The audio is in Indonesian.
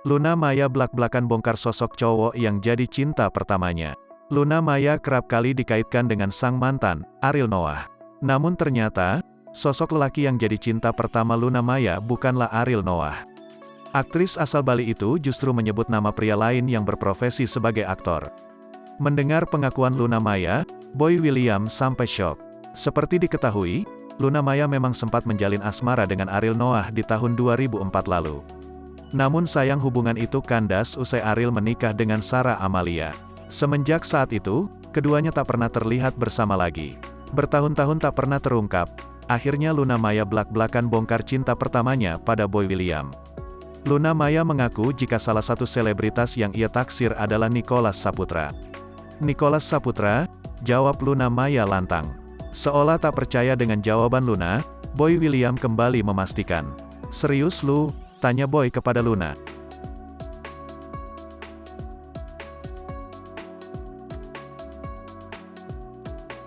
Luna Maya blak-blakan bongkar sosok cowok yang jadi cinta pertamanya. Luna Maya kerap kali dikaitkan dengan sang mantan, Ariel Noah. Namun ternyata, sosok lelaki yang jadi cinta pertama Luna Maya bukanlah Ariel Noah. Aktris asal Bali itu justru menyebut nama pria lain yang berprofesi sebagai aktor. Mendengar pengakuan Luna Maya, Boy William sampai syok. Seperti diketahui, Luna Maya memang sempat menjalin asmara dengan Ariel Noah di tahun 2004 lalu. Namun sayang hubungan itu kandas usai Ariel menikah dengan Sarah Amalia. Semenjak saat itu, keduanya tak pernah terlihat bersama lagi. Bertahun-tahun tak pernah terungkap, akhirnya Luna Maya blak-blakan bongkar cinta pertamanya pada Boy William. Luna Maya mengaku jika salah satu selebritas yang ia taksir adalah Nicholas Saputra. Nicholas Saputra, jawab Luna Maya lantang. Seolah tak percaya dengan jawaban Luna, Boy William kembali memastikan. Serius lu? Tanya Boy kepada Luna.